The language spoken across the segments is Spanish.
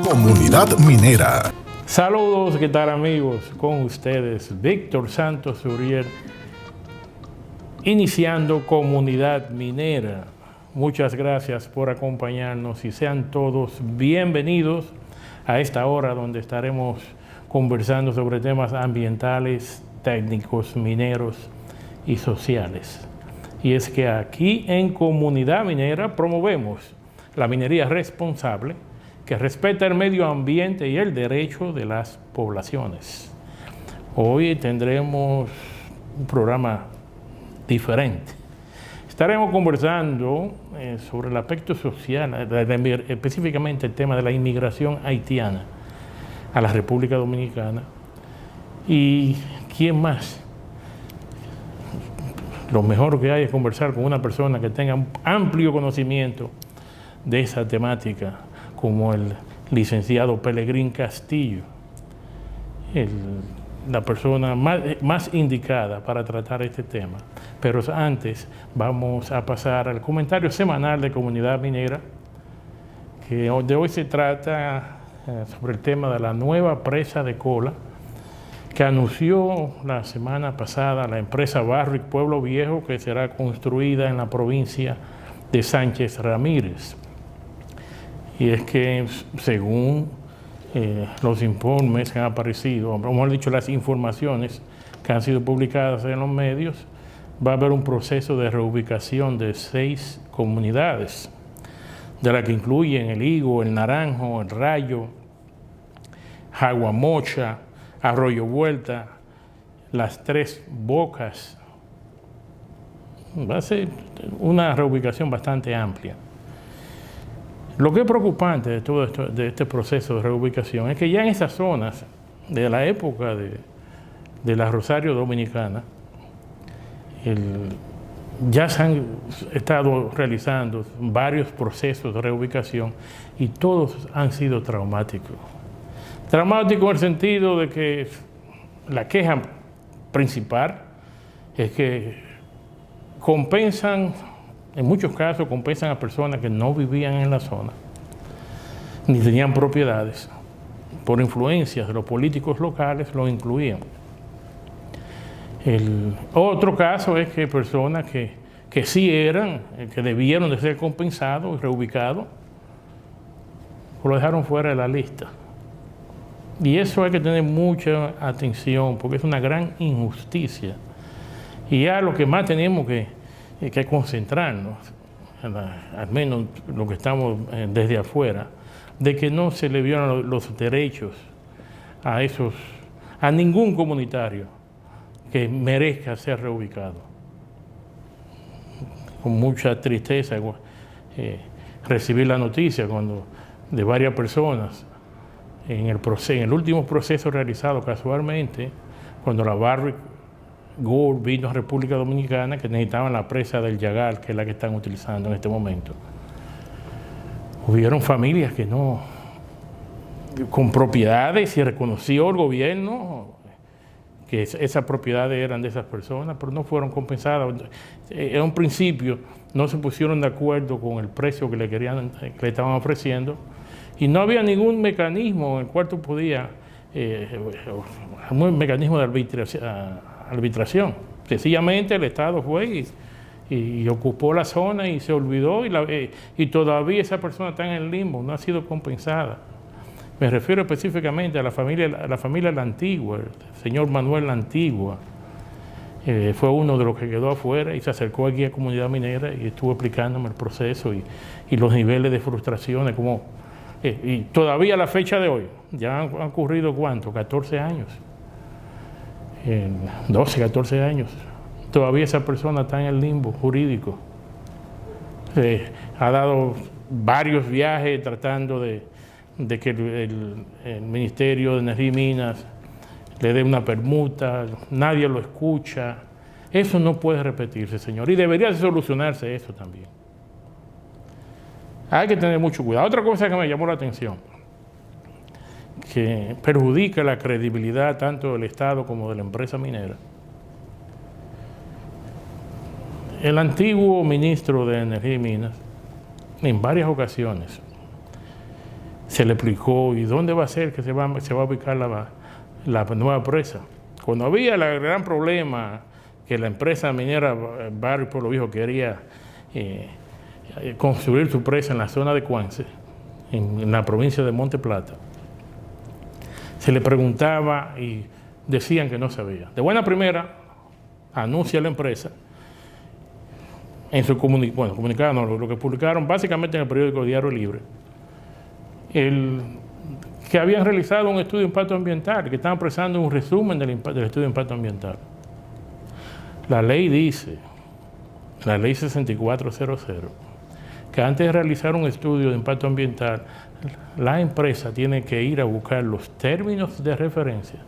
Comunidad Minera. Saludos, ¿qué tal amigos? Con ustedes, Víctor Santos Uriel, iniciando Comunidad Minera. Muchas gracias por acompañarnos y sean todos bienvenidos a esta hora donde estaremos conversando sobre temas ambientales, técnicos, mineros y sociales. Y es que aquí en Comunidad Minera promovemos la minería responsable que respeta el medio ambiente y el derecho de las poblaciones. Hoy tendremos un programa diferente. Estaremos conversando sobre el aspecto social, específicamente el tema de la inmigración haitiana a la República Dominicana. ¿Y quién más? Lo mejor que hay es conversar con una persona que tenga un amplio conocimiento de esa temática, como el licenciado Pelegrín Castillo, la persona más indicada para tratar este tema. Pero antes vamos a pasar al comentario semanal de Comunidad Minera, que de hoy se trata sobre el tema de la nueva presa de Cola que anunció la semana pasada la empresa Barrick Pueblo Viejo, que será construida en la provincia de Sánchez Ramírez. Y es que según los informes que han aparecido, o mejor dicho, las informaciones que han sido publicadas en los medios, va a haber un proceso de reubicación de 6 comunidades, de las que incluyen el Higo, el Naranjo, el Rayo, Jaguamocha, Arroyo Vuelta, las 3 Bocas. Va a ser una reubicación bastante amplia. Lo que es preocupante de todo esto, de este proceso de reubicación, es que ya en esas zonas, de la época de la Rosario Dominicana, ya se han estado realizando varios procesos de reubicación y todos han sido traumáticos. Traumáticos en el sentido de que la queja principal es que compensan, en muchos casos compensan a personas que no vivían en la zona, ni tenían propiedades, por influencias de los políticos locales lo incluían. El otro caso es que personas que sí eran, que debieron de ser compensados y reubicados, lo dejaron fuera de la lista. Y eso hay que tener mucha atención, porque es una gran injusticia. Y ya lo que más tenemos que concentrarnos, al menos lo que estamos desde afuera, de que no se le violan los derechos a ningún comunitario que merezca ser reubicado. Con mucha tristeza recibí la noticia de varias personas en el último proceso realizado casualmente, cuando la Barrick Gold vino a República Dominicana, que necesitaban la presa del Yagal, que es la que están utilizando en este momento. Hubieron familias que no, con propiedades, y reconoció el gobierno que esas propiedades eran de esas personas, pero no fueron compensadas. En un principio no se pusieron de acuerdo con el precio que le estaban ofreciendo, y no había ningún mecanismo en el cual tú podías, un mecanismo de arbitración. Sencillamente el Estado fue y ocupó la zona y se olvidó, y todavía esa persona está en el limbo, no ha sido compensada. Me refiero específicamente a la familia La Antigua, el señor Manuel La Antigua. Fue uno de los que quedó afuera y se acercó aquí a Comunidad Minera y estuvo explicándome el proceso y los niveles de frustraciones, y todavía a la fecha de hoy, ya han ocurrido ¿cuánto? 14 años. 12, 14 años. Todavía esa persona está en el limbo jurídico. Ha dado varios viajes tratando de que el Ministerio de Energía y Minas le dé una permuta, nadie lo escucha. Eso no puede repetirse, señor, y debería solucionarse eso también. Hay que tener mucho cuidado. Otra cosa que me llamó la atención, que perjudica la credibilidad tanto del Estado como de la empresa minera. El antiguo ministro de Energía y Minas, en varias ocasiones, se le explicó, ¿y dónde va a ser que se va a ubicar la nueva presa? Cuando había el gran problema que la empresa minera Barrios Pueblo Viejo quería construir su presa en la zona de Cuance, en la provincia de Monte Plata, se le preguntaba y decían que no sabía. De buena primera, anuncia la empresa en su comunicado, no, lo que publicaron básicamente en el periódico Diario Libre, que habían realizado un estudio de impacto ambiental, que estaban presentando un resumen del estudio de impacto ambiental. La ley dice, la ley 6400, que antes de realizar un estudio de impacto ambiental, la empresa tiene que ir a buscar los términos de referencia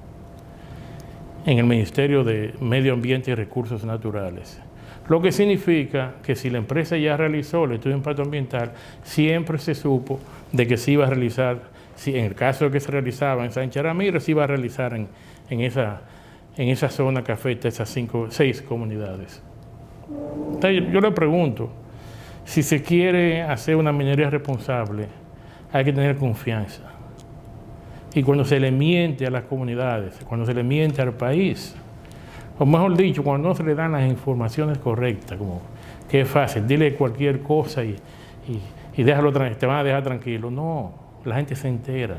en el Ministerio de Medio Ambiente y Recursos Naturales. Lo que significa que si la empresa ya realizó el estudio de impacto ambiental, siempre se supo de que se iba a realizar, si en el caso de que se realizaba en Sánchez Ramírez, se iba a realizar en esa zona que afecta a esas 6 comunidades. Entonces, yo le pregunto, si se quiere hacer una minería responsable, hay que tener confianza. Y cuando se le miente a las comunidades, cuando se le miente al país, o mejor dicho, cuando no se le dan las informaciones correctas, como que es fácil, dile cualquier cosa y déjalo, te van a dejar tranquilo. No, la gente se entera.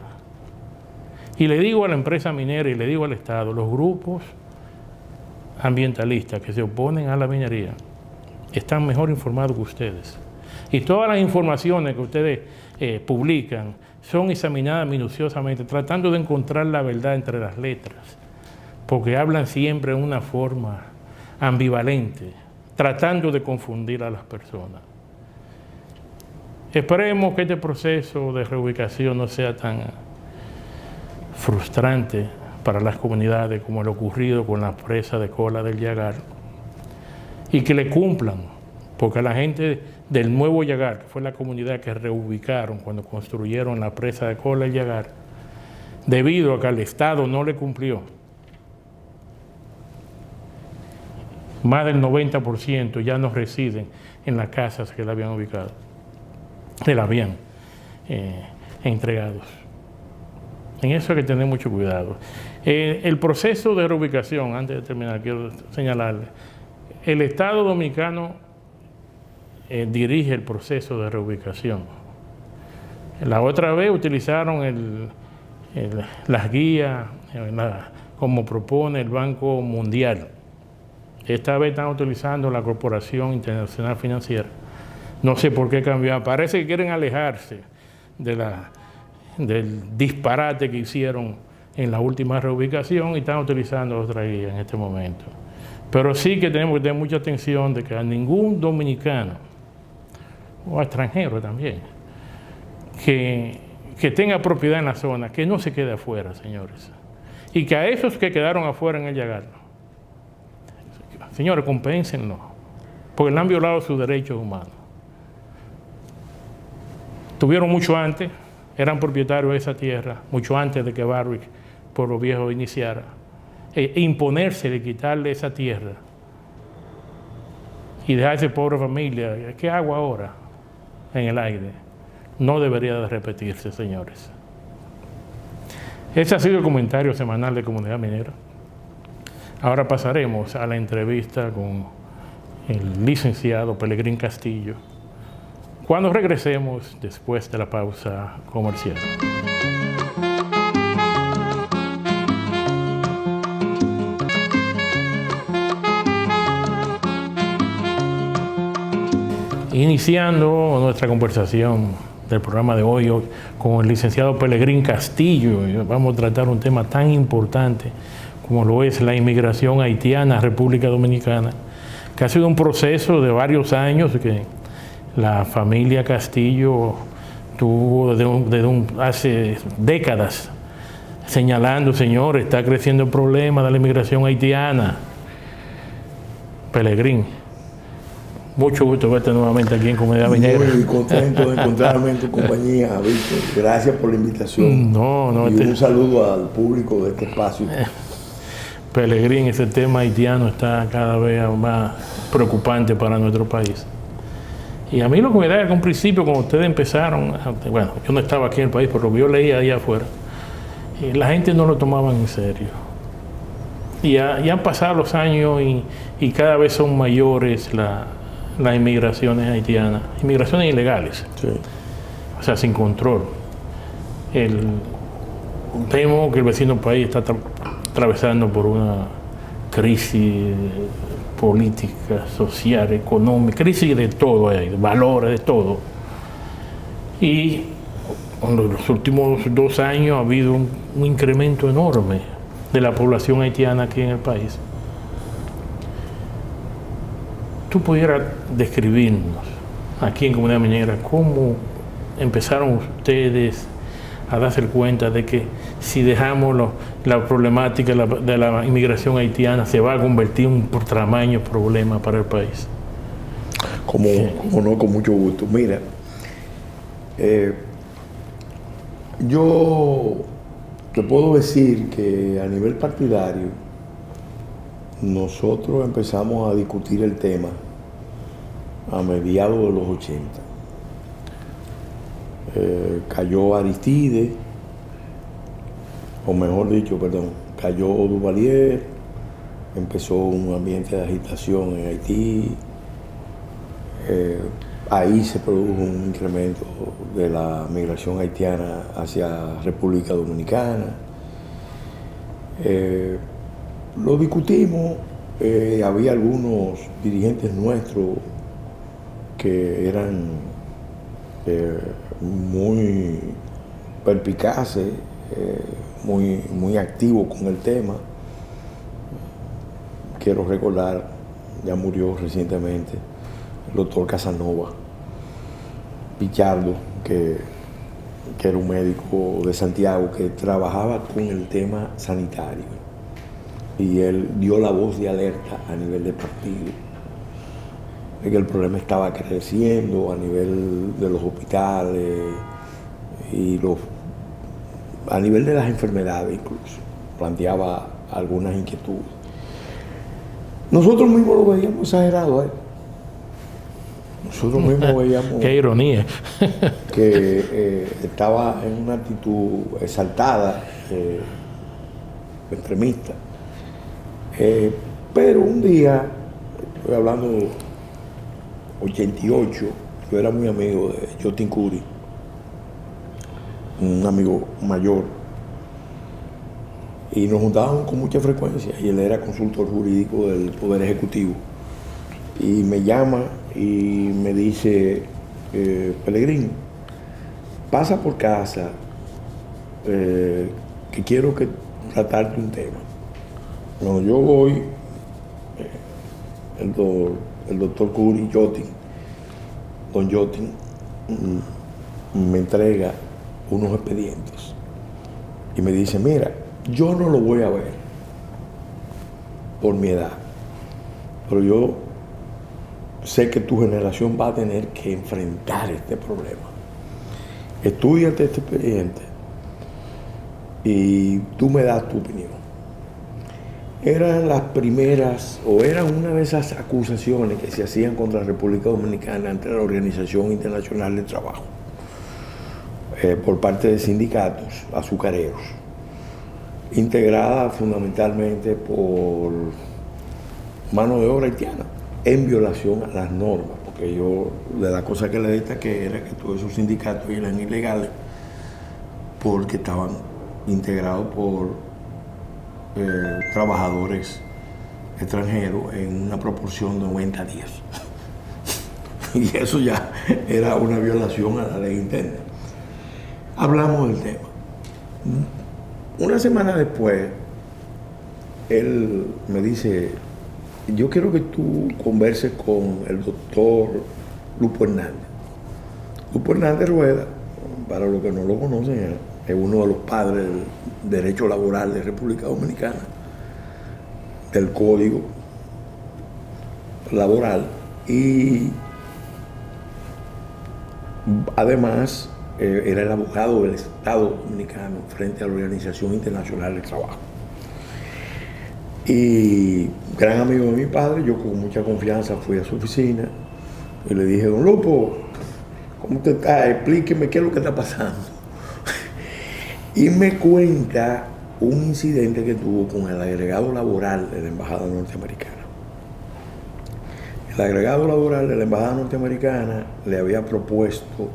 Y le digo a la empresa minera y le digo al Estado, los grupos ambientalistas que se oponen a la minería están mejor informados que ustedes. Y todas las informaciones que ustedes publican son examinadas minuciosamente, tratando de encontrar la verdad entre las letras, porque hablan siempre en una forma ambivalente, tratando de confundir a las personas. Esperemos que este proceso de reubicación no sea tan frustrante para las comunidades como lo ocurrido con la presa de Cola del Llagar, y que le cumplan, porque la gente del Nuevo Llagar, que fue la comunidad que reubicaron cuando construyeron la presa de Cola del Llagar, debido a que el Estado no le cumplió, más del 90% ya no residen en las casas que le habían ubicado, que le habían entregados. En eso hay que tener mucho cuidado. El proceso de reubicación, antes de terminar, quiero señalarle, el Estado Dominicano dirige el proceso de reubicación. La otra vez utilizaron las guías como propone el Banco Mundial. Esta vez están utilizando la Corporación Internacional Financiera. No sé por qué cambiar. Parece que quieren alejarse del disparate que hicieron en la última reubicación y están utilizando otra guía en este momento. Pero sí que tenemos que tener mucha atención de que a ningún dominicano, o extranjero también, que tenga propiedad en la zona, que no se quede afuera, señores. Y que a esos que quedaron afuera en el Llagar, señores, compénsenlo, porque le han violado sus derechos humanos. Tuvieron mucho antes, eran propietarios de esa tierra, mucho antes de que Barrios Pueblo Viejo iniciara. Imponerse de quitarle esa tierra y dejar a esa pobre familia, ¿qué hago ahora en el aire? No debería de repetirse, señores. Ese ha sido el comentario semanal de Comunidad Minera. Ahora pasaremos a la entrevista con el licenciado Pelegrín Castillo, cuando regresemos después de la pausa comercial. Iniciando nuestra conversación del programa de hoy con el licenciado Pelegrín Castillo, vamos a tratar un tema tan importante como lo es la inmigración haitiana a República Dominicana, que ha sido un proceso de varios años que la familia Castillo tuvo hace décadas señalando, señor, está creciendo el problema de la inmigración haitiana. Pelegrín, mucho gusto verte nuevamente aquí en Comunidad Minera. Muy contento de encontrarme en tu compañía, Víctor. Gracias por la invitación. Y un saludo al público de este espacio. Pelegrín, ese tema haitiano está cada vez más preocupante para nuestro país. Y a mí lo que me da es que un principio, cuando ustedes empezaron, bueno, yo no estaba aquí en el país, por lo que yo leía allá afuera, la gente no lo tomaba en serio. Y ya han pasado los años y cada vez son mayores las inmigraciones haitianas, inmigraciones ilegales, sí. O sea, sin control. Vemos que el vecino país está atravesando por una crisis política, social, económica, crisis de todo, de valores, de todo. Y en los últimos 2 años ha habido un incremento enorme de la población haitiana aquí en el país. ¿Tú pudieras describirnos aquí en Comunidad Minera cómo empezaron ustedes a darse cuenta de que si dejamos la problemática de la inmigración haitiana se va a convertir en un tamaño problema para el país? Como no, con mucho gusto. Mira, yo te puedo decir que a nivel partidario nosotros empezamos a discutir el tema a mediados de los 80. Cayó Aristide, o mejor dicho, cayó Duvalier, empezó un ambiente de agitación en Haití, ahí se produjo un incremento de la migración haitiana hacia República Dominicana. Lo discutimos, había algunos dirigentes nuestros que eran muy perspicaces, muy activos con el tema. Quiero recordar, ya murió recientemente, el doctor Casanova Pichardo, que era un médico de Santiago que trabajaba con el tema sanitario. Y él dio la voz de alerta a nivel de partido, de que el problema estaba creciendo a nivel de los hospitales y a nivel de las enfermedades incluso. Planteaba algunas inquietudes. Nosotros mismos lo veíamos exagerado, Nosotros mismos veíamos... ¡Qué ironía! que estaba en una actitud exaltada, extremista. Pero un día, estoy hablando 88, yo era muy amigo de Jotin Curi, un amigo mayor, y nos juntábamos con mucha frecuencia, y él era consultor jurídico del Poder Ejecutivo, y me llama y me dice, Pelegrín, pasa por casa, que quiero tratarte un tema. Cuando yo voy, el doctor Curi, don Jotin, me entrega unos expedientes y me dice, mira, yo no lo voy a ver por mi edad, pero yo sé que tu generación va a tener que enfrentar este problema. Estúdiate este expediente y tú me das tu opinión. Eran las primeras, o eran una de esas acusaciones que se hacían contra la República Dominicana ante la Organización Internacional del Trabajo, por parte de sindicatos azucareros, integrada fundamentalmente por mano de obra haitiana, en violación a las normas, porque yo, de la cosa que le destaqué era que todos esos sindicatos eran ilegales porque estaban integrados por trabajadores extranjeros en una proporción de 90-10. Y eso ya era una violación a la ley interna. Hablamos del tema. Una semana después, él me dice, yo quiero que tú converses con el doctor Lupo Hernández. Lupo Hernández Rueda, para los que no lo conocen, es uno de los padres del derecho laboral de República Dominicana, del Código Laboral, y además era el abogado del Estado Dominicano frente a la Organización Internacional del Trabajo. Y gran amigo de mi padre, yo con mucha confianza fui a su oficina, Y le dije, don Lupo, ¿cómo usted está? Explíqueme qué es lo que está pasando. Y me cuenta un incidente que tuvo con el agregado laboral de la Embajada Norteamericana. El agregado laboral de la Embajada Norteamericana le había propuesto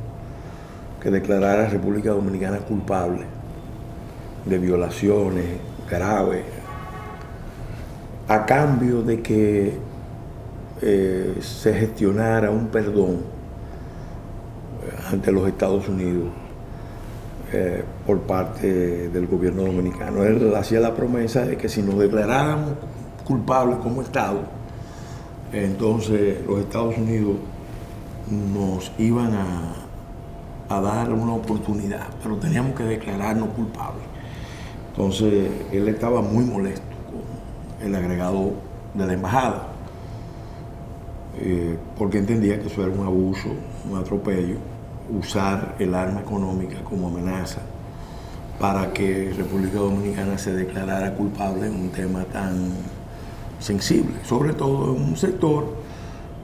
que declarara a República Dominicana culpable de violaciones graves, a cambio de que se gestionara un perdón ante los Estados Unidos por parte del gobierno dominicano. Él hacía la promesa de que si nos declaráramos culpables como Estado, entonces los Estados Unidos nos iban a dar una oportunidad, pero teníamos que declararnos culpables. Entonces él estaba muy molesto con el agregado de la embajada, porque entendía que eso era un abuso, un atropello, usar el arma económica como amenaza para que República Dominicana se declarara culpable en un tema tan sensible, sobre todo en un sector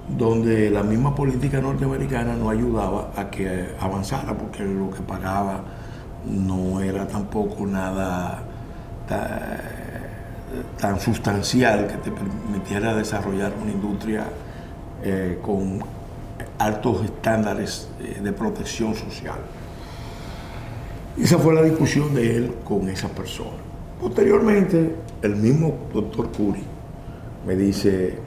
donde la misma política norteamericana no ayudaba a que avanzara, porque lo que pagaba no era tampoco nada tan sustancial que te permitiera desarrollar una industria con altos estándares de protección social. Esa fue la discusión de él con esa persona. Posteriormente, el mismo doctor Curi me dice,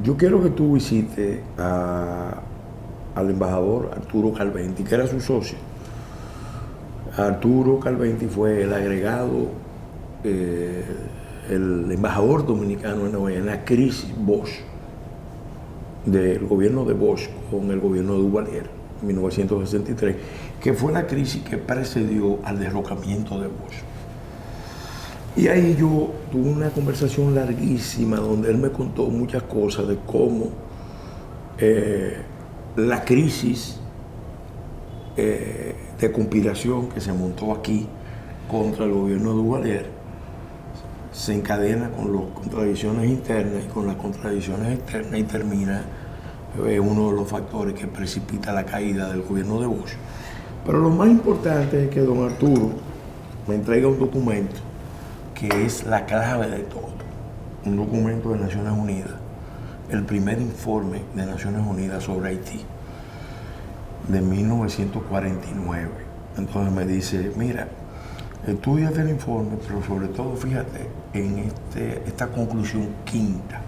yo quiero que tú visites al embajador Arturo Calventi, que era su socio. Arturo Calventi fue el agregado, el embajador dominicano en la crisis Bosch, del gobierno de Bosch con el gobierno de Duvalier, en 1963, que fue la crisis que precedió al derrocamiento de Bosch. Y ahí yo tuve una conversación larguísima donde él me contó muchas cosas de cómo la crisis de conspiración que se montó aquí contra el gobierno de Duvalier se encadena con las contradicciones internas y con las contradicciones externas y termina uno de los factores que precipita la caída del gobierno de Bosch. Pero lo más importante es que don Arturo me entrega un documento que es la clave de todo, un documento de Naciones Unidas, el primer informe de Naciones Unidas sobre Haití, de 1949. Entonces me dice, mira, estudiate el informe, pero sobre todo fíjate en esta conclusión quinta.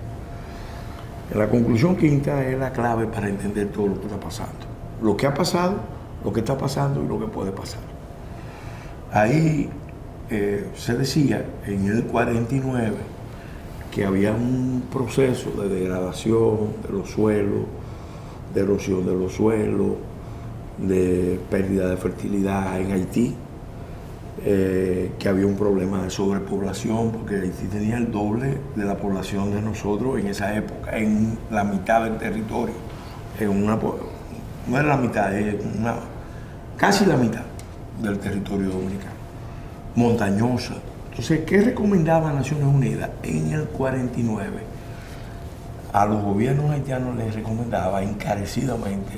La conclusión quinta es la clave para entender todo lo que está pasando. Lo que ha pasado, lo que está pasando y lo que puede pasar. Ahí se decía en el 49 que había un proceso de degradación de los suelos, de erosión de los suelos, de pérdida de fertilidad en Haití, que había un problema de sobrepoblación, porque Haití tenía el doble de la población de nosotros en esa época, en la mitad del territorio, no era la mitad, casi la mitad del territorio dominicano, montañosa. Entonces, ¿qué recomendaba Naciones Unidas en el 49? A los gobiernos haitianos les recomendaba encarecidamente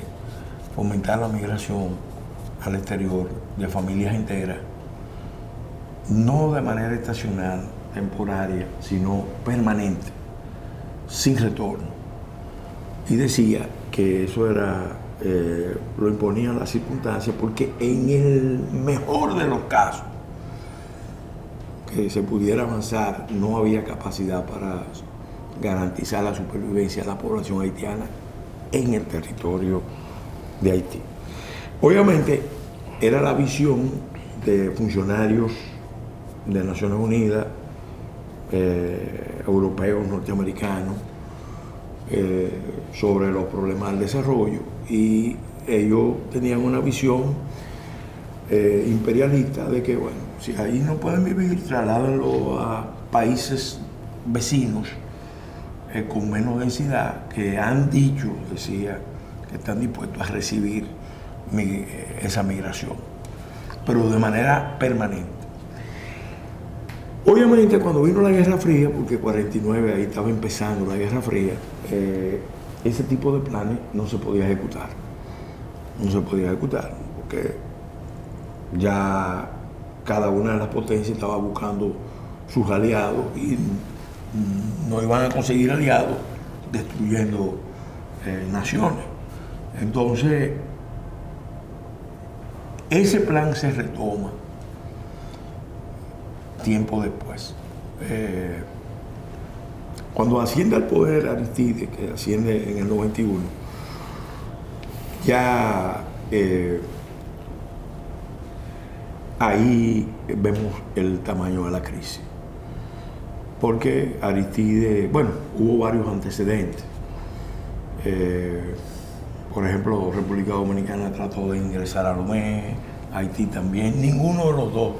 fomentar la migración al exterior de familias enteras, no de manera estacional, temporaria, sino permanente, sin retorno. Y decía que eso era, lo imponían las circunstancias, porque en el mejor de los casos que se pudiera avanzar, no había capacidad para garantizar la supervivencia de la población haitiana en el territorio de Haití. Obviamente era la visión de funcionarios de Naciones Unidas, europeos, norteamericanos, sobre los problemas del desarrollo, y ellos tenían una visión imperialista de que, bueno, si ahí no pueden vivir, trasládenlo a países vecinos con menos densidad, que han dicho, decía, que están dispuestos a recibir esa migración, pero de manera permanente. Obviamente cuando vino la Guerra Fría, porque 49 ahí estaba empezando la Guerra Fría, ese tipo de planes no se podía ejecutar. No se podía ejecutar, porque ya cada una de las potencias estaba buscando sus aliados y no iban a conseguir aliados destruyendo naciones. Entonces, ese plan se retoma tiempo después. Cuando asciende al poder Aristides, que asciende en el 91, ya ahí vemos el tamaño de la crisis. Porque Aristides, bueno, hubo varios antecedentes. Por ejemplo, República Dominicana trató de ingresar a Lomé, Haití también. Ninguno de los dos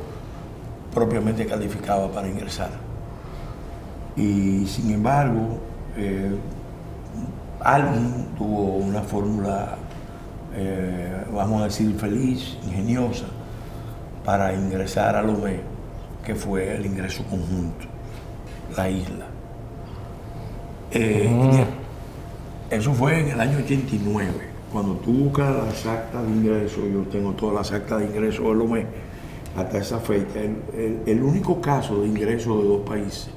propiamente calificaba para ingresar. Y sin embargo, alguien tuvo una fórmula, vamos a decir, feliz, ingeniosa, para ingresar a Lomé, que fue el ingreso conjunto, la isla. Eso fue en el año 89. Cuando tú buscas las actas de ingreso, yo tengo todas las actas de ingreso de Lomé, hasta esa fecha, el único caso de ingreso de dos países,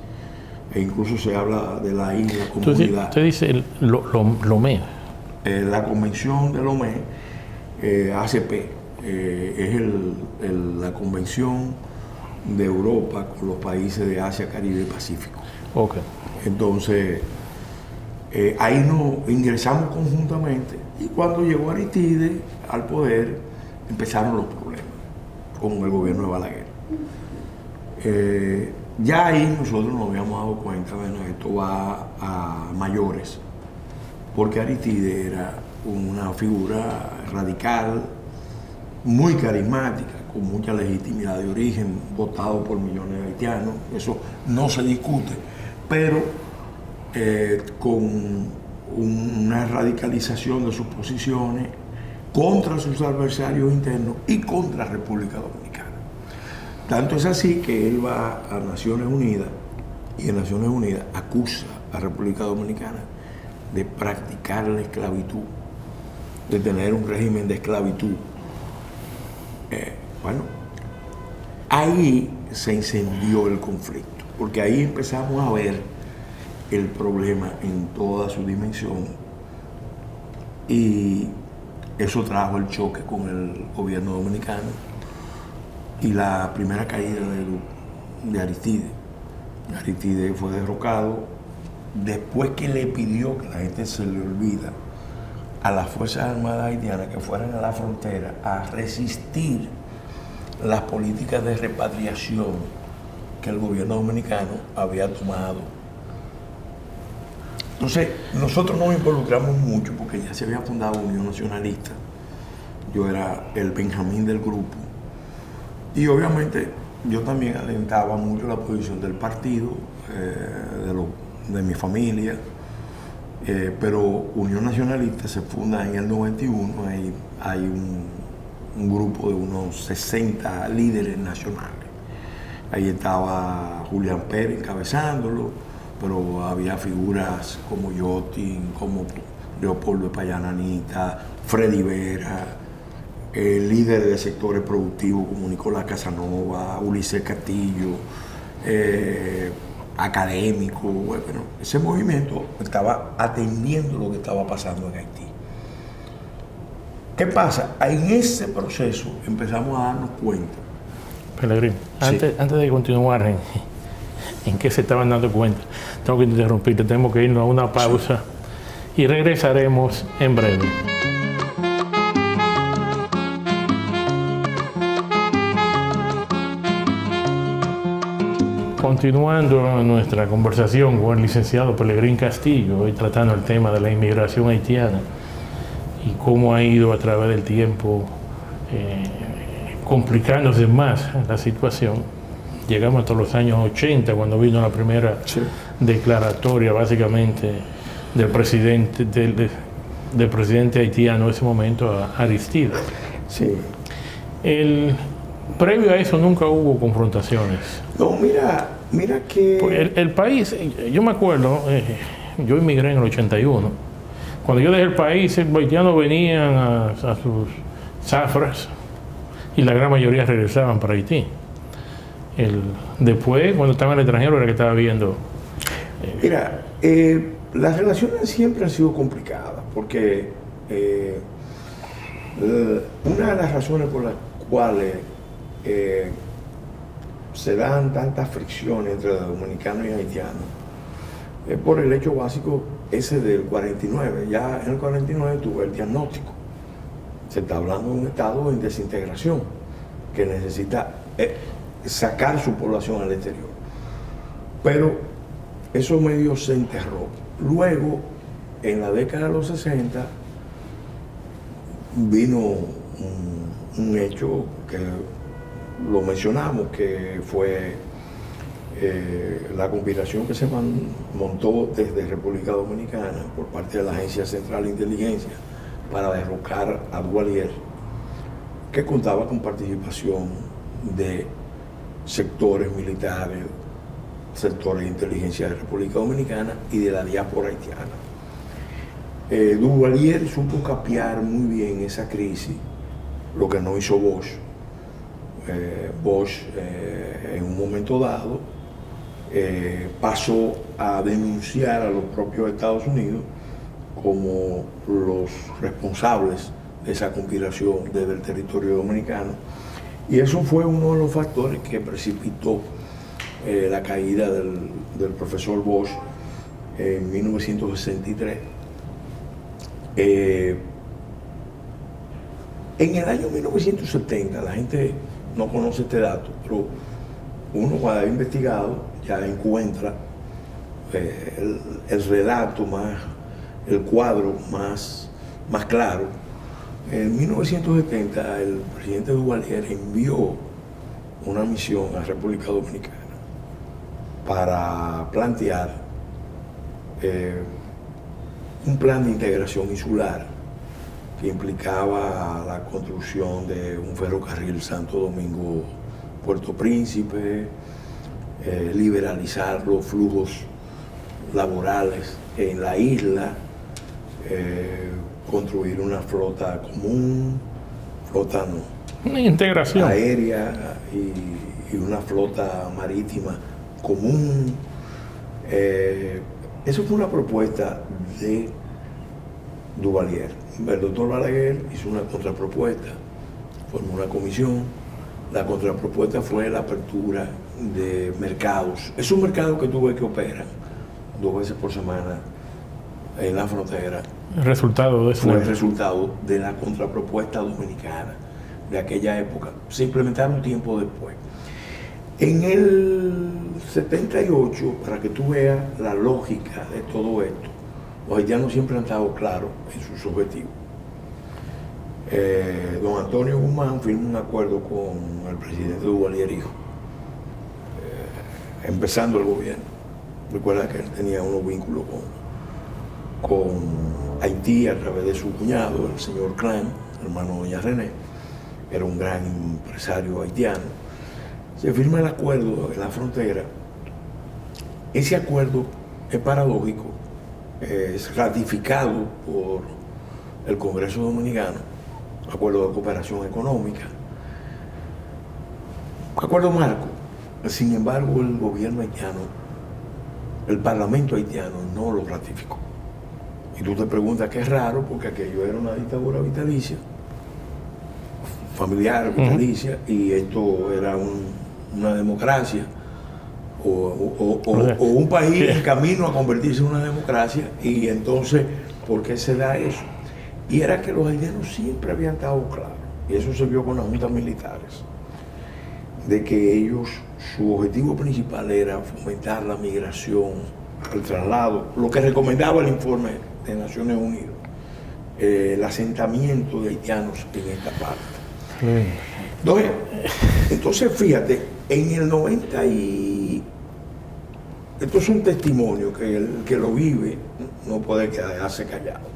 e incluso se habla de la isla comunidad. Usted dice Lomé. La convención de Lomé, ACP, es la convención de Europa con los países de Asia, Caribe y Pacífico. Okay. Entonces, ahí nos ingresamos conjuntamente y cuando llegó Aristides al poder empezaron los problemas con el gobierno de Balaguer. Ya ahí nosotros nos habíamos dado cuenta, bueno, esto va a mayores, porque Aristides era una figura radical, muy carismática, con mucha legitimidad de origen, votado por millones de haitianos, eso no se discute, pero con una radicalización de sus posiciones contra sus adversarios internos y contra República Dominicana. Tanto es así que él va a Naciones Unidas y en Naciones Unidas acusa a República Dominicana de practicar la esclavitud, de tener un régimen de esclavitud. Bueno, ahí se incendió el conflicto, porque ahí empezamos a ver el problema en toda su dimensión y eso trajo el choque con el gobierno dominicano y la primera caída de Aristides. Aristides fue derrocado después que le pidió, que la gente se le olvida, a las Fuerzas Armadas haitianas que fueran a la frontera a resistir las políticas de repatriación que el gobierno dominicano había tomado. Entonces, nosotros nos involucramos mucho porque ya se había fundado Unión Nacionalista. Yo era el Benjamín del grupo. Y obviamente yo también alentaba mucho la posición del partido, de mi familia. Pero Unión Nacionalista se funda en el 91, hay un grupo de unos 60 líderes nacionales. Ahí estaba Julián Pérez encabezándolo, pero había figuras como Yotin, como Leopoldo Payananita, Freddy Vera, líderes de sectores productivos como Nicolás Casanova, Ulises Castillo, académicos. Bueno, ese movimiento estaba atendiendo lo que estaba pasando en Haití. ¿Qué pasa? En ese proceso empezamos a darnos cuenta. Pelegrín, Sí. antes de continuar en qué se estaban dando cuenta, tengo que interrumpirte, tenemos que irnos a una pausa y regresaremos en breve. Continuando nuestra conversación con el licenciado Pelegrín Castillo, hoy tratando el tema de la inmigración haitiana y cómo ha ido a través del tiempo complicándose más la situación. Llegamos hasta los años 80, cuando vino la primera declaratoria, básicamente, del presidente haitiano en ese momento, Aristides. Sí. Previo a eso nunca hubo confrontaciones. No, mira, Mira que... Pues el país, yo me acuerdo, yo emigré en el 81. Cuando yo dejé el país, los haitianos venían a sus zafras y la gran mayoría regresaban para Haití. Después, cuando estaba en el extranjero, era que estaba viendo. Mira, las relaciones siempre han sido complicadas porque una de las razones por las cuales se dan tantas fricciones entre dominicanos y haitianos es por el hecho básico ese del 49. Ya en el 49 tuvo el diagnóstico. Se está hablando de un estado en desintegración que necesita sacar su población al exterior. Pero eso medio se enterró. Luego, en la década de los 60, vino un hecho que lo mencionamos, que fue la conspiración que se montó desde República Dominicana por parte de la Agencia Central de Inteligencia para derrocar a Duvalier, que contaba con participación de sectores militares, sectores de inteligencia de República Dominicana y de la diáspora haitiana. Duvalier supo capear muy bien esa crisis, lo que no hizo Bosch. Bosch, en un momento dado, pasó a denunciar a los propios Estados Unidos como los responsables de esa conspiración desde el territorio dominicano. Y eso fue uno de los factores que precipitó la caída del profesor Bosch en 1963. En el año 1970, la gente no conoce este dato, pero uno cuando ha investigado ya encuentra el relato el cuadro más claro. En 1970 el presidente Duvalier envió una misión a República Dominicana para plantear un plan de integración insular que implicaba la construcción de un ferrocarril Santo Domingo-Puerto Príncipe, liberalizar los flujos laborales en la isla, construir una flota común, una integración aérea y una flota marítima común. Eso fue una propuesta de Duvalier. El doctor Balaguer hizo una contrapropuesta, formó una comisión. La contrapropuesta fue la apertura de mercados. Es un mercado que tuve que operar 2 veces por semana en la frontera. El resultado de eso fue el resultado de la contrapropuesta dominicana de aquella época. Se implementaron un tiempo después. En el 78, para que tú veas la lógica de todo esto, los haitianos siempre han estado claros en sus objetivos. Don Antonio Guzmán firmó un acuerdo con el presidente Duvalier hijo, empezando el gobierno. Recuerda que él tenía unos vínculos con Haití a través de su cuñado, el señor Klein, hermano de doña René, era un gran empresario haitiano. Se firma el acuerdo en la frontera. Ese acuerdo es paradójico, es ratificado por el Congreso Dominicano, acuerdo de cooperación económica, acuerdo marco. Sin embargo, el gobierno haitiano, el parlamento haitiano no lo ratificó. Y tú te preguntas qué es raro, porque aquello era una dictadura vitalicia, familiar, vitalicia, y esto era una democracia o un país en camino a convertirse en una democracia. Y entonces, ¿por qué se da eso? Y era que los haitianos siempre habían estado claros, y eso se vio con las juntas militares, de que ellos, su objetivo principal era fomentar la migración, el traslado, lo que recomendaba el informe de Naciones Unidas, el asentamiento de haitianos en esta parte. Entonces, fíjate, en el 90 esto es un testimonio que el que lo vive no puede quedarse callado.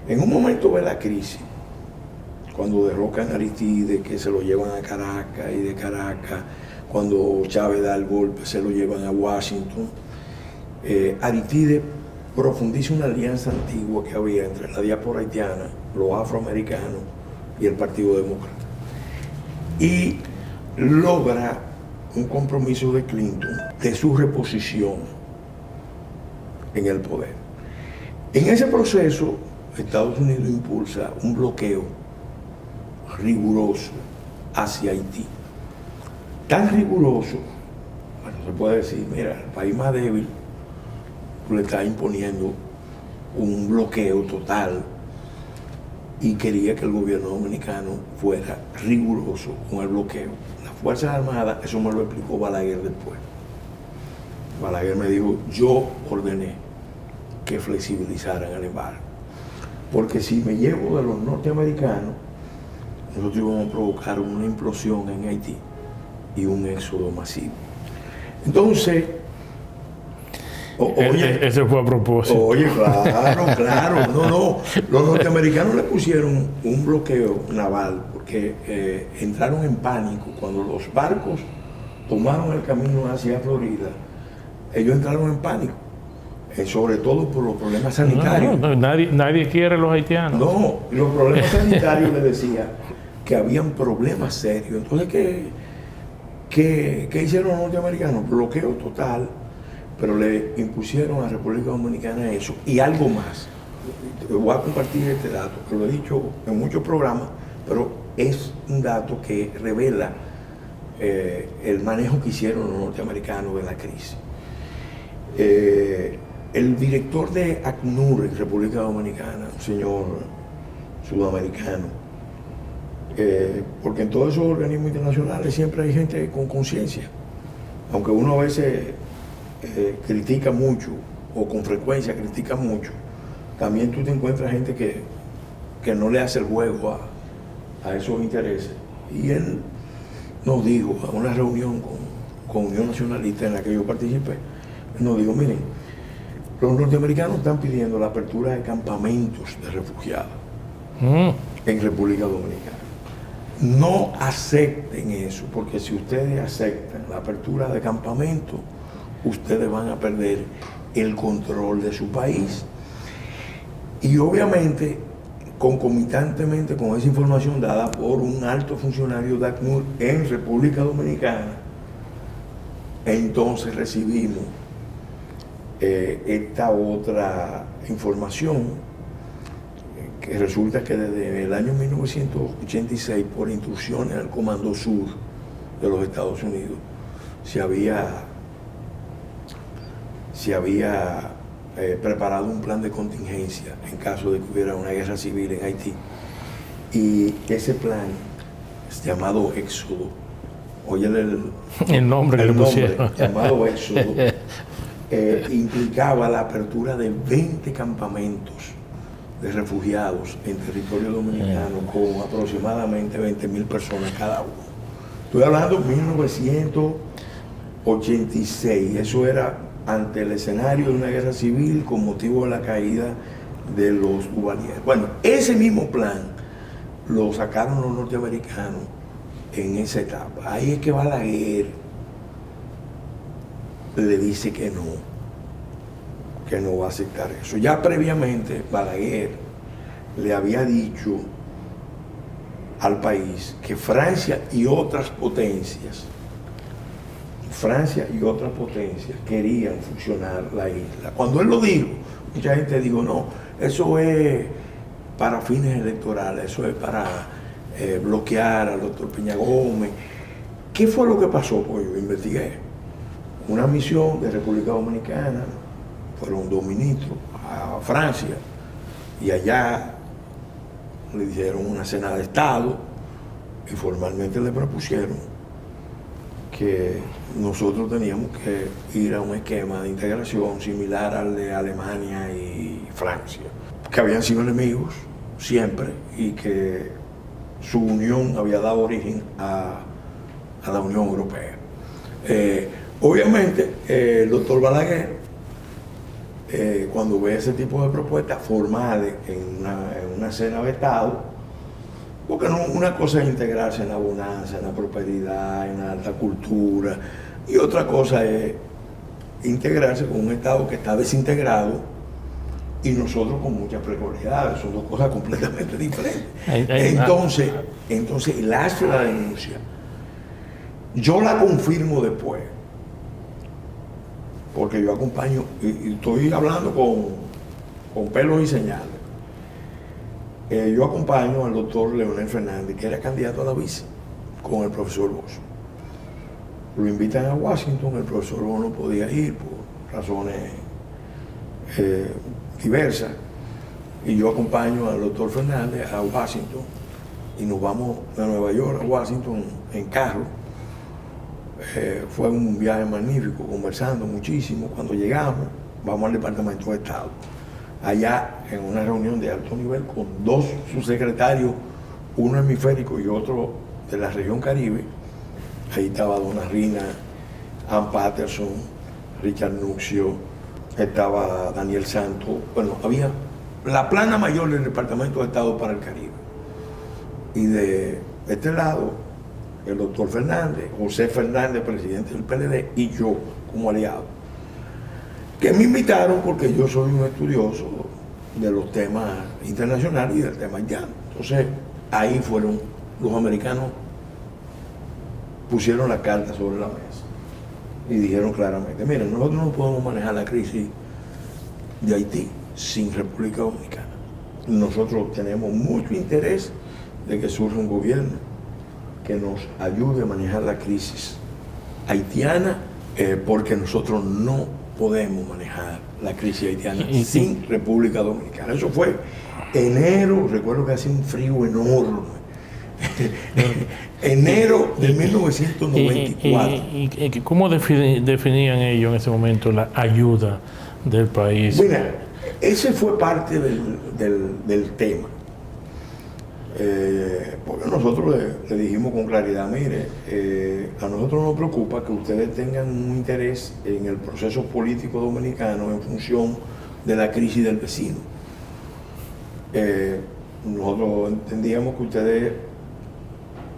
En un momento de la crisis, cuando derrocan a Aristide, que se lo llevan a Caracas, y de Caracas Cuando Chávez da el golpe, se lo llevan a Washington. Aristide profundiza una alianza antigua que había entre la diáspora haitiana, los afroamericanos y el Partido Demócrata. Y logra un compromiso de Clinton de su reposición en el poder. En ese proceso, Estados Unidos impulsa un bloqueo riguroso hacia Haití. Tan riguroso, bueno, se puede decir, mira, el país más débil le está imponiendo un bloqueo total, y quería que el gobierno dominicano fuera riguroso con el bloqueo. Las Fuerzas Armadas, eso me lo explicó Balaguer después. Balaguer me dijo, yo ordené que flexibilizaran el embargo, porque si me llevo de los norteamericanos, nosotros íbamos a provocar una implosión en Haití y un éxodo masivo. Entonces, oye, ese fue a propósito. Oye, claro, no, los norteamericanos le pusieron un bloqueo naval porque entraron en pánico cuando los barcos tomaron el camino hacia Florida. Ellos entraron en pánico, sobre todo por los problemas sanitarios. Nadie quiere a los haitianos. No, los problemas sanitarios les decía que habían problemas serios. Entonces, ¿qué hicieron los norteamericanos? Bloqueo total, pero le impusieron a la República Dominicana eso y algo más. Voy a compartir este dato, que lo he dicho en muchos programas, pero es un dato que revela el manejo que hicieron los norteamericanos de la crisis. El director de ACNUR en República Dominicana, un señor sudamericano, porque en todos esos organismos internacionales siempre hay gente con conciencia, aunque uno a veces critica mucho o con frecuencia critica mucho, también tú te encuentras gente que no le hace el juego a esos intereses. Y él nos dijo, a una reunión con Unión Nacionalista en la que yo participé, él nos dijo, miren, los norteamericanos están pidiendo la apertura de campamentos de refugiados en República Dominicana. No acepten eso, porque si ustedes aceptan la apertura de campamentos, ustedes van a perder el control de su país. Y obviamente, concomitantemente con esa información dada por un alto funcionario de ACNUR en República Dominicana, entonces recibimos esta otra información, que resulta que desde el año 1986, por instrucciones del Comando Sur de los Estados Unidos, se había preparado un plan de contingencia en caso de que hubiera una guerra civil en Haití. Y ese plan, llamado Éxodo, oye el nombre que le pusieron, llamado Éxodo, implicaba la apertura de 20 campamentos de refugiados en territorio dominicano con aproximadamente 20.000 personas cada uno. Estoy hablando de 1986, eso era ante el escenario de una guerra civil con motivo de la caída de los Duvalier. Bueno, ese mismo plan lo sacaron los norteamericanos en esa etapa. Ahí es que Balaguer le dice que no va a aceptar eso. Ya previamente Balaguer le había dicho al país que Francia y otras potencias querían fusionar la isla. Cuando él lo dijo, mucha gente dijo, no, eso es para fines electorales, eso es para bloquear al doctor Peña Gómez. ¿Qué fue lo que pasó? Pues yo investigué. Una misión de República Dominicana, fueron 2 ministros a Francia, y allá le hicieron una cena de Estado y formalmente le propusieron que nosotros teníamos que ir a un esquema de integración similar al de Alemania y Francia, que habían sido enemigos siempre y que su unión había dado origen a la Unión Europea. Obviamente, el doctor Balaguer, cuando ve ese tipo de propuestas formales en una cena de Estado, Porque no, una cosa es integrarse en la bonanza, en la prosperidad, en la alta cultura, y otra cosa es integrarse con un Estado que está desintegrado y nosotros con muchas precariedades. Son dos cosas completamente diferentes. Entonces, él hace la denuncia. Yo la confirmo después, porque yo acompaño, y estoy hablando con pelos y señales. Yo acompaño al doctor Leonel Fernández, que era candidato a la vice, con el profesor Bosch. Lo invitan a Washington, el profesor Bosch no podía ir por razones diversas, y yo acompaño al doctor Fernández a Washington, y nos vamos de Nueva York a Washington en carro. Fue un viaje magnífico, conversando muchísimo. Cuando llegamos, vamos al Departamento de Estado. Allá, en una reunión de alto nivel con dos subsecretarios, uno hemisférico y otro de la región Caribe. Ahí estaba Donna Rina, Ann Patterson, Richard Nuxio, estaba Daniel Santos. Bueno, había la plana mayor del Departamento de Estado para el Caribe. Y de este lado, el doctor Fernández, José Fernández, presidente del PLD, y yo como aliado. Que me invitaron porque yo soy un estudioso de los temas internacionales y del tema haitiano. Entonces, ahí fueron los americanos, pusieron la carta sobre la mesa y dijeron claramente: miren, nosotros no podemos manejar la crisis de Haití sin República Dominicana. Nosotros tenemos mucho interés de que surja un gobierno que nos ayude a manejar la crisis haitiana, porque nosotros no podemos manejar la crisis haitiana sin República Dominicana. Eso fue enero, recuerdo que hacía un frío enorme. Enero de 1994. ¿Y cómo definían ellos en ese momento la ayuda del país? Mira, ese fue parte del tema. Porque nosotros le dijimos con claridad: mire, a nosotros nos preocupa que ustedes tengan un interés en el proceso político dominicano en función de la crisis del vecino. Nosotros entendíamos que ustedes,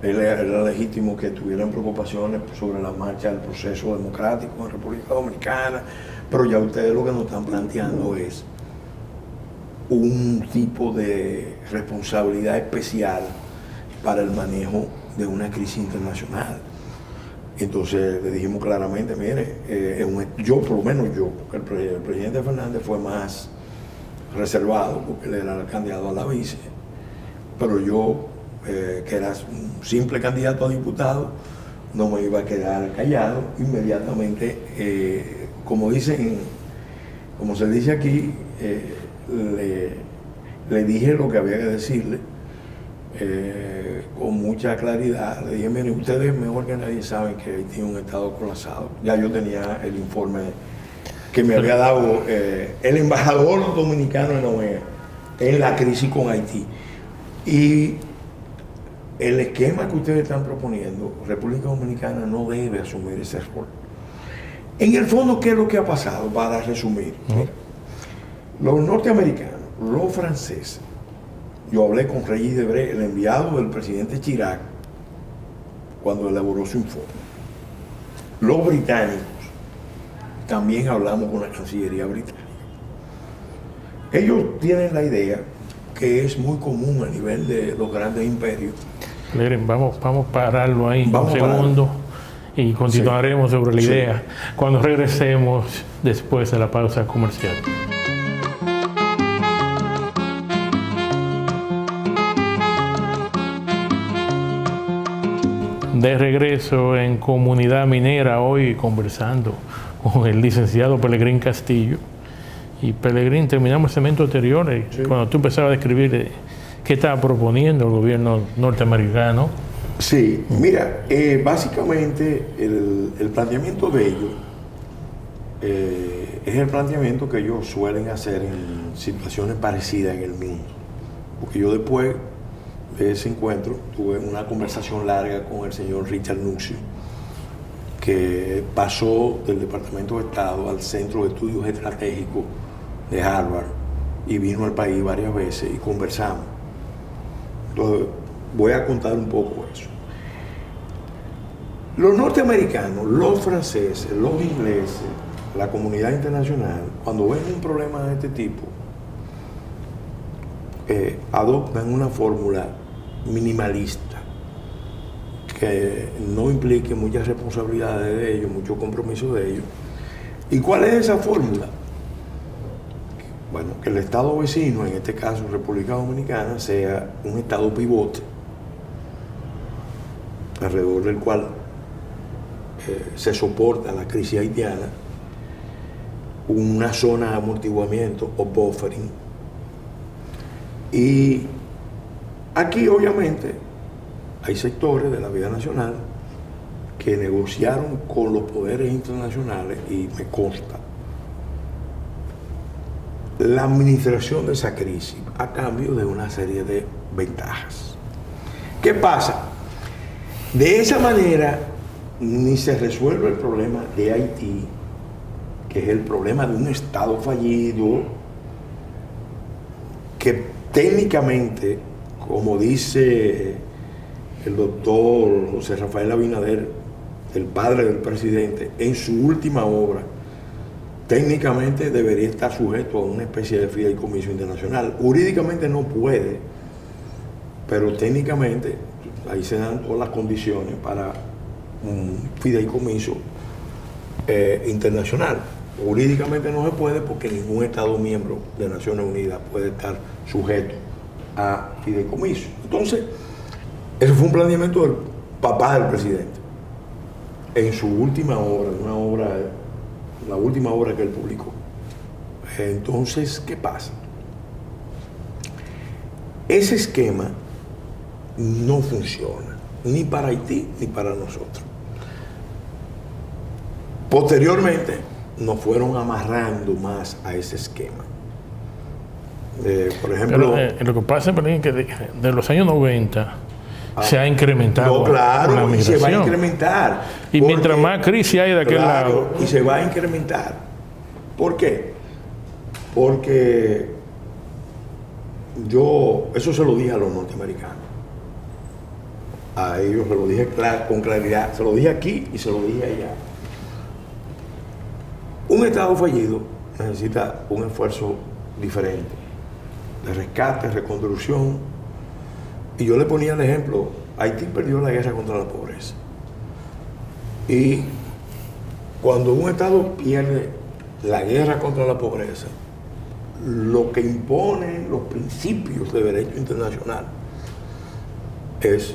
era legítimo que tuvieran preocupaciones sobre la marcha del proceso democrático en República Dominicana, pero ya ustedes lo que nos están planteando es un tipo de responsabilidad especial para el manejo de una crisis internacional. Entonces le dijimos claramente: mire, yo, por lo menos yo, porque el presidente Fernández fue más reservado porque él era el candidato a la vice, pero yo, que era un simple candidato a diputado, no me iba a quedar callado. Inmediatamente, como se dice aquí, le dije lo que había que decirle, con mucha claridad. Le dije: miren, ustedes mejor que nadie saben que Haití es un estado colapsado. Ya yo tenía el informe que me había dado el embajador dominicano en la OEA en la crisis con Haití. Y el esquema que ustedes están proponiendo, República Dominicana no debe asumir ese rol. En el fondo, ¿qué es lo que ha pasado? Para resumir, mira, los norteamericanos, los franceses, yo hablé con Régis Debray, el enviado del presidente Chirac, cuando elaboró su informe. Los británicos, también hablamos con la Cancillería británica. Ellos tienen la idea, que es muy común a nivel de los grandes imperios. Miren, vamos a pararlo ahí Vamos un segundo y continuaremos sobre la Sí. idea cuando regresemos después de la pausa comercial. De regreso en Comunidad Minera, hoy conversando con el licenciado Pelegrín Castillo. Y Pelegrín, terminamos el segmento anterior, cuando tú empezabas a describir qué estaba proponiendo el gobierno norteamericano. Sí, mira, básicamente el planteamiento de ellos es el planteamiento que ellos suelen hacer en situaciones parecidas en el mundo. Porque yo, después de ese encuentro, tuve una conversación larga con el señor Richard Nuxio, que pasó del Departamento de Estado al Centro de Estudios Estratégicos de Harvard y vino al país varias veces y conversamos. Entonces, voy a contar un poco eso. Los norteamericanos, los franceses, los ingleses, la comunidad internacional, cuando ven un problema de este tipo, adoptan una fórmula minimalista que no implique muchas responsabilidades de ellos, mucho compromiso de ellos. ¿Y cuál es esa fórmula? Bueno, que el Estado vecino, en este caso República Dominicana, sea un Estado pivote, alrededor del cual se soporta la crisis haitiana, una zona de amortiguamiento o buffering. Y aquí obviamente hay sectores de la vida nacional que negociaron con los poderes internacionales, y me consta, la administración de esa crisis a cambio de una serie de ventajas. ¿Qué pasa? De esa manera ni se resuelve el problema de Haití, que es el problema de un Estado fallido, que técnicamente, como dice el doctor José Rafael Abinader, el padre del presidente, en su última obra, técnicamente debería estar sujeto a una especie de fideicomiso internacional. Jurídicamente no puede, pero técnicamente ahí se dan todas las condiciones para un fideicomiso internacional. Jurídicamente no se puede porque ningún Estado miembro de Naciones Unidas puede estar sujeto a fideicomiso. Entonces, eso fue un planeamiento del papá del presidente en su última obra, la última obra que él publicó. Entonces, ¿qué pasa? Ese esquema no funciona, ni para Haití ni para nosotros. Posteriormente, nos fueron amarrando más a ese esquema. Por ejemplo... Pero, lo que pasa es que de los años 90 se ha incrementado. No, claro, la migración. y se va a incrementar. Y mientras más crisis hay de aquel lado... Y se va a incrementar. ¿Por qué? Porque yo, eso se lo dije a los norteamericanos. A ellos se lo dije con claridad. Se lo dije aquí y se lo dije allá. Un Estado fallido necesita un esfuerzo diferente de rescate, reconstrucción. Y yo le ponía el ejemplo: Haití perdió la guerra contra la pobreza. Y cuando un Estado pierde la guerra contra la pobreza, lo que imponen los principios de derecho internacional es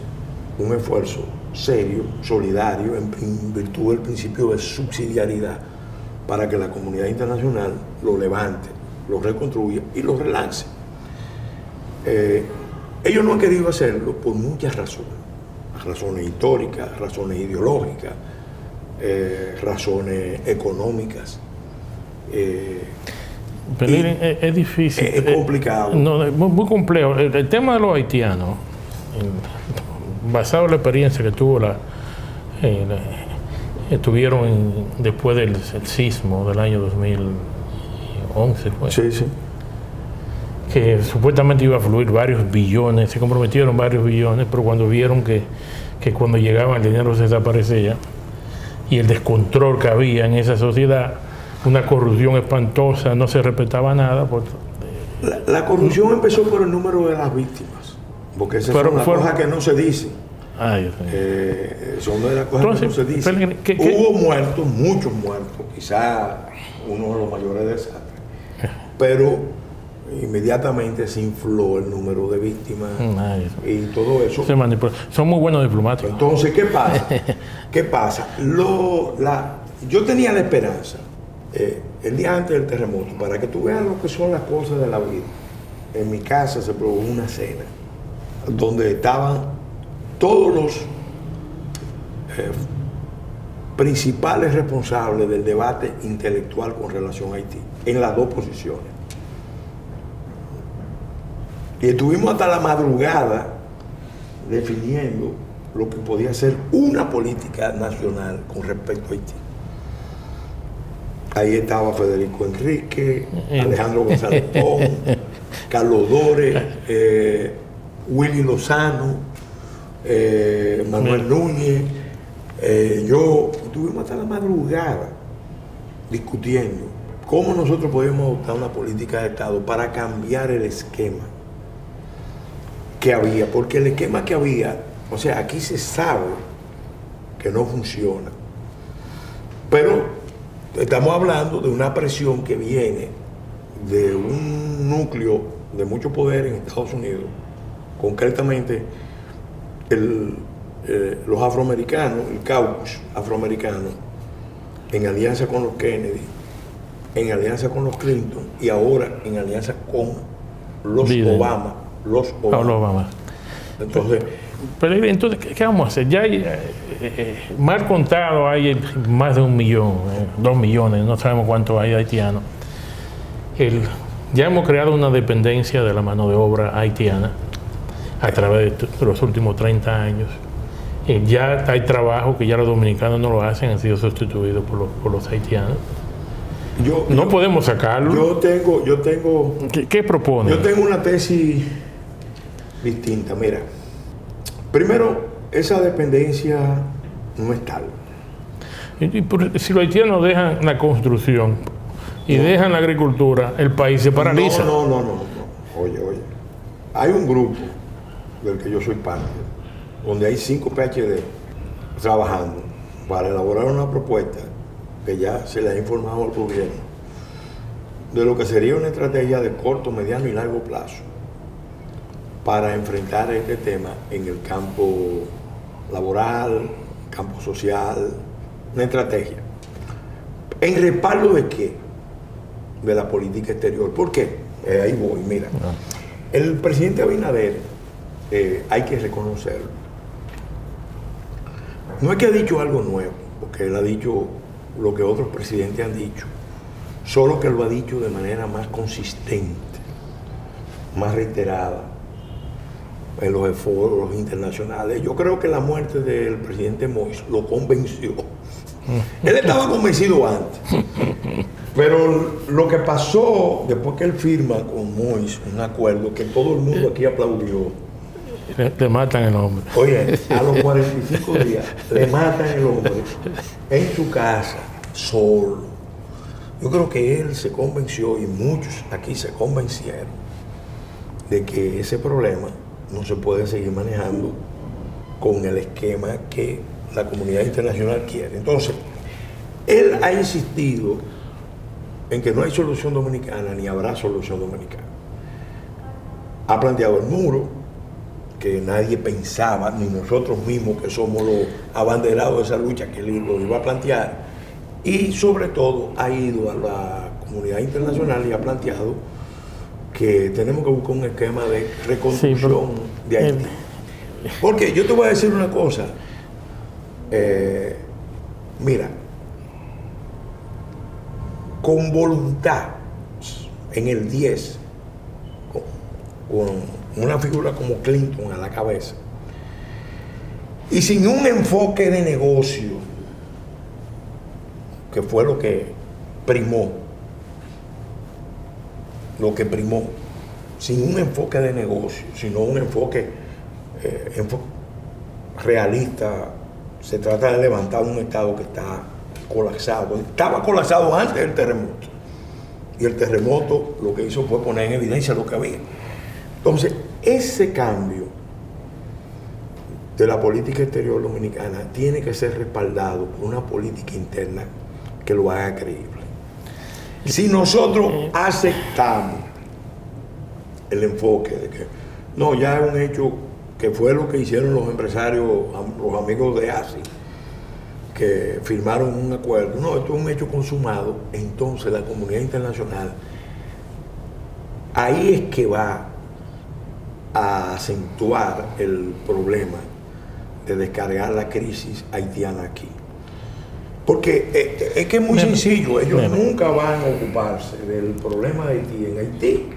un esfuerzo serio, solidario, en virtud del principio de subsidiariedad, para que la comunidad internacional lo levante, lo reconstruya y lo relance. Ellos no han querido hacerlo por muchas razones. Razones históricas, razones ideológicas, razones económicas. Pero es difícil. Es complicado. No, es muy complejo. El tema de los haitianos, basado en la experiencia que tuvieron después del sismo del año 2011, pues, Sí, sí. que supuestamente iba a fluir varios billones, se comprometieron varios billones, pero cuando vieron que cuando llegaba el dinero se desaparecía, y el descontrol que había en esa sociedad, una corrupción espantosa, no se respetaba nada. La corrupción empezó por el número de las víctimas, porque esas son las cosas que no se dicen. Son de las cosas que no se dicen. Hubo muertos, muchos muertos, quizá uno de los mayores desastres, pero inmediatamente se infló el número de víctimas y todo eso. Son muy buenos diplomáticos. Entonces, ¿qué pasa? ¿Qué pasa? Yo tenía la esperanza, el día antes del terremoto, para que tú veas lo que son las cosas de la vida. En mi casa se produjo una cena donde estaban todos los principales responsables del debate intelectual con relación a Haití, en las dos posiciones. Y estuvimos hasta la madrugada definiendo lo que podía ser una política nacional con respecto a Haití. Ahí estaba Federico Enrique, Alejandro González Pons, Carlos Dore, Willy Lozano, Manuel Núñez, yo, estuvimos hasta la madrugada discutiendo cómo nosotros podíamos adoptar una política de Estado para cambiar el esquema que había, porque el esquema que había, o sea, aquí se sabe que no funciona, pero estamos hablando de una presión que viene de un núcleo de mucho poder en Estados Unidos, concretamente los afroamericanos, el caucus afroamericano, en alianza con los Kennedy, en alianza con los Clinton y ahora en alianza con los Obama. Entonces, ¿qué vamos a hacer? Ya hay, mal contado, hay más de 1 millón, 2 millones, no sabemos cuántos hay haitianos. Ya hemos creado una dependencia de la mano de obra haitiana a través de los últimos 30 años. Ya hay trabajo que ya los dominicanos no lo hacen, han sido sustituidos por los haitianos. No podemos sacarlo. Yo tengo. ¿Qué propone? Yo tengo una tesis distinta. Mira, primero, esa dependencia no es tal. Si los haitianos dejan la construcción y dejan la agricultura, el país se paraliza. No. Oye. Hay un grupo del que yo soy parte, donde hay 5 PhD trabajando para elaborar una propuesta que ya se le ha informado al gobierno de lo que sería una estrategia de corto, mediano y largo plazo para enfrentar este tema en el campo laboral, campo social, una estrategia. ¿En respaldo de qué? De la política exterior. ¿Por qué? Ahí voy, mira. El presidente Abinader, hay que reconocerlo, no es que ha dicho algo nuevo, porque él ha dicho lo que otros presidentes han dicho, solo que lo ha dicho de manera más consistente, más reiterada en los esfuerzos internacionales. Yo creo que la muerte del presidente Moïse lo convenció. Él estaba convencido antes, pero lo que pasó después que él firma con Moïse un acuerdo que todo el mundo aquí aplaudió. Le matan el hombre. Oye, a los 45 días le matan el hombre en su casa, solo. Yo creo que él se convenció, y muchos aquí se convencieron, de que ese problema no se puede seguir manejando con el esquema que la comunidad internacional quiere. Entonces, él ha insistido en que no hay solución dominicana ni habrá solución dominicana. Ha planteado el muro, que nadie pensaba, ni nosotros mismos que somos los abanderados de esa lucha, que él lo iba a plantear. Y sobre todo ha ido a la comunidad internacional y ha planteado que tenemos que buscar un esquema de reconstrucción de Haití. Porque yo te voy a decir una cosa. Mira, con voluntad, en el 10, con una figura como Clinton a la cabeza, y sin un enfoque de negocio, que fue lo que primó, sin un enfoque de negocio, sino un enfoque realista. Se trata de levantar un Estado que está colapsado. Estaba colapsado antes del terremoto. Y el terremoto lo que hizo fue poner en evidencia lo que había. Entonces, ese cambio de la política exterior dominicana tiene que ser respaldado por una política interna que lo haga creíble. Si nosotros aceptamos el enfoque de que no, ya es un hecho, que fue lo que hicieron los empresarios, los amigos de ASI, que firmaron un acuerdo, no, esto es un hecho consumado, entonces la comunidad internacional ahí es que va a acentuar el problema de descargar la crisis haitiana aquí. Porque es que es muy sencillo, ellos nunca van a ocuparse del problema de Haití en Haití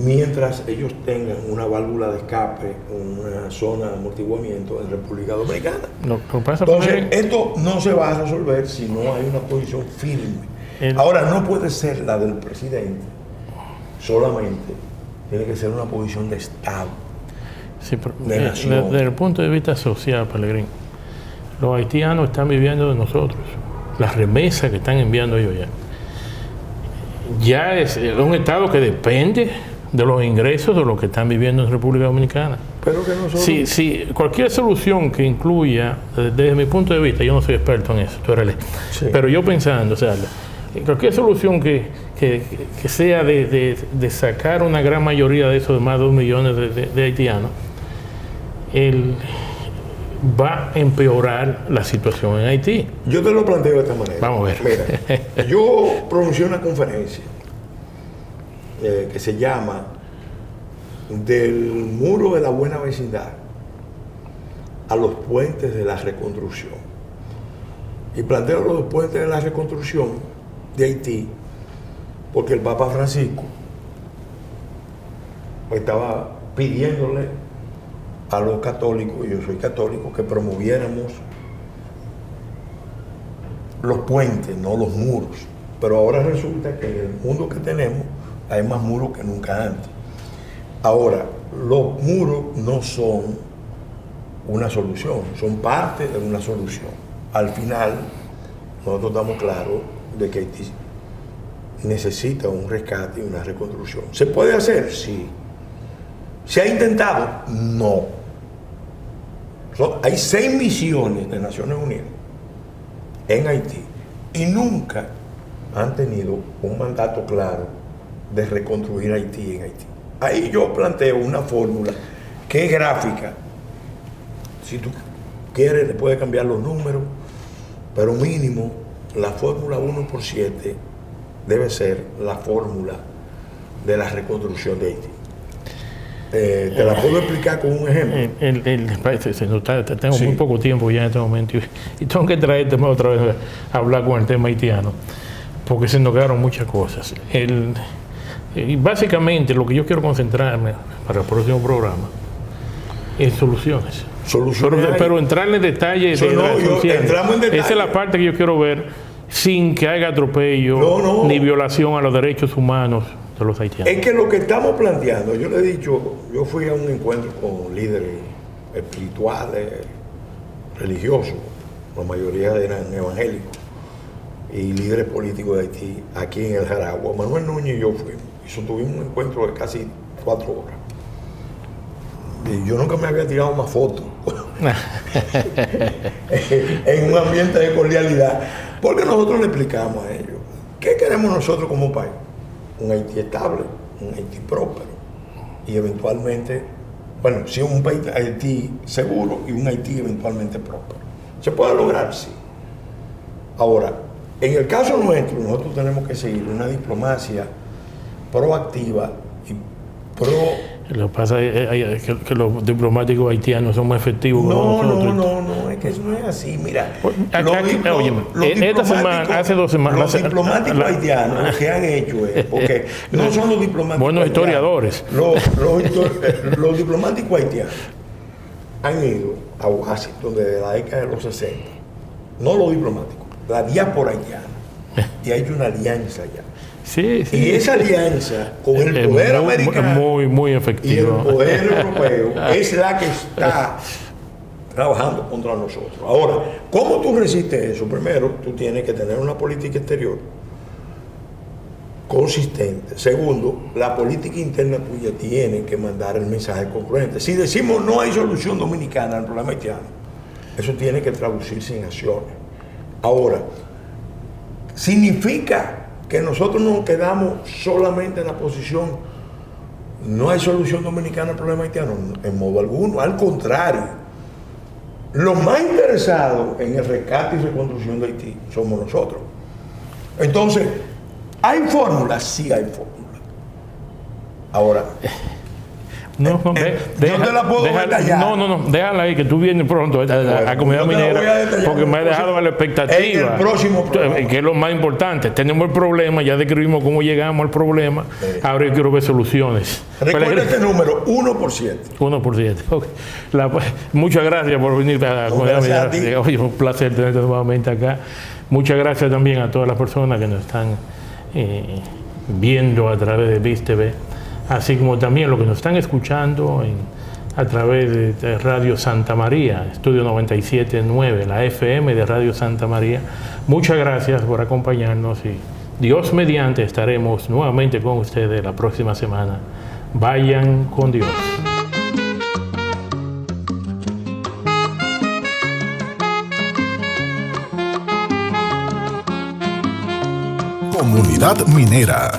mientras ellos tengan una válvula de escape, una zona de amortiguamiento en República Dominicana. Entonces, esto no se va a resolver si no hay una posición firme. Ahora, no puede ser la del presidente solamente, tiene que ser una posición de Estado. Sí, pero, de nación. desde el punto de vista social, Pellegrín, los haitianos están viviendo de nosotros. Las remesas que están enviando ellos ya es un Estado que depende de los ingresos de los que están viviendo en República Dominicana. Pero que nosotros... Sí, cualquier solución que incluya, desde mi punto de vista, yo no soy experto en eso, tú eres Sí. pero yo pensando, o sea, cualquier solución que sea de sacar una gran mayoría de esos más de 2 millones de haitianos, va a empeorar la situación en Haití. Yo te lo planteo de esta manera. Vamos a ver. Mira, yo pronuncié una conferencia que se llama Del muro de la buena vecindad a los puentes de la reconstrucción. Y planteo los puentes de la reconstrucción de Haití porque el Papa Francisco estaba pidiéndole a los católicos, y yo soy católico, que promoviéramos los puentes, no los muros. Pero ahora resulta que en el mundo que tenemos hay más muros que nunca antes. Ahora, los muros no son una solución, son parte de una solución. Al final, nosotros estamos claros de que Haití necesita un rescate y una reconstrucción. ¿Se puede hacer? Sí. ¿Se ha intentado? No. Hay 6 misiones de Naciones Unidas en Haití y nunca han tenido un mandato claro de reconstruir Haití en Haití. Ahí yo planteo una fórmula que es gráfica. Si tú quieres, le puedes cambiar los números, pero mínimo la fórmula 1/7 debe ser la fórmula de la reconstrucción de Haití. Te la puedo explicar con un ejemplo. Tengo muy poco tiempo ya en este momento y tengo que traerte otra vez a hablar con el tema haitiano, porque se nos quedaron muchas cosas. Y básicamente lo que yo quiero concentrarme para el próximo programa es soluciones. Pero entrar en detalle de las soluciones. Esa es la parte que yo quiero ver sin que haya atropello ni violación a los derechos humanos de los haitianos. Es que lo que estamos planteando, yo le he dicho, yo fui a un encuentro con líderes espirituales, religiosos, la mayoría eran evangélicos, y líderes políticos de Haití, aquí en el Jaragua. Manuel Núñez y yo fuimos, y tuvimos un encuentro de casi 4 horas. Y yo nunca me había tirado más fotos en un ambiente de cordialidad, porque nosotros le explicamos a ellos, ¿qué queremos nosotros como país? Un Haití estable, un Haití próspero y eventualmente, bueno, sí, un país Haití seguro y un Haití eventualmente próspero. ¿Se puede lograr? Sí. Ahora, en el caso nuestro, nosotros tenemos que seguir una diplomacia proactiva y Lo que pasa es que los diplomáticos haitianos son más efectivos que nosotros. No, es que eso no es así. Mira, esta semana, hace 2 semanas, los diplomáticos haitianos lo que han hecho es, porque no son los diplomáticos buenos haitianos, historiadores. Los diplomáticos haitianos han ido a Washington desde la década de los 60, no los diplomáticos, la diáspora haitiana, y ha hecho una alianza allá. Sí. Y esa alianza con el poder americano muy y el efectivo. poder europeo es la que está trabajando contra nosotros. Ahora, ¿cómo tú resistes eso? Primero, tú tienes que tener una política exterior consistente. Segundo, la política interna tuya tiene que mandar el mensaje congruente. Si decimos no hay solución dominicana al problema haitiano, eso tiene que traducirse en acciones. Ahora, significa que nosotros nos quedamos solamente en la posición no hay solución dominicana al problema haitiano, en modo alguno. Al contrario, los más interesados en el rescate y reconstrucción de Haití somos nosotros. Entonces, ¿hay fórmulas? Sí hay fórmulas. Ahora, yo te la puedo detallar. No, déjala ahí, que tú vienes pronto a Comunidad Minera, porque me ha dejado a la expectativa. En el próximo programa. Que es lo más importante. Tenemos el problema, ya describimos cómo llegamos al problema, ahora yo quiero ver soluciones. Recuerda este número, 1%. 1%. Okay. Muchas gracias por venir a Comunidad Minera. Oye, un placer tenerte nuevamente acá. Muchas gracias también a todas las personas que nos están viendo a través de VIS TV, así como también los que nos están escuchando a través de Radio Santa María, Estudio 97.9, la FM de Radio Santa María. Muchas gracias por acompañarnos y Dios mediante estaremos nuevamente con ustedes la próxima semana. Vayan con Dios. Comunidad Minera.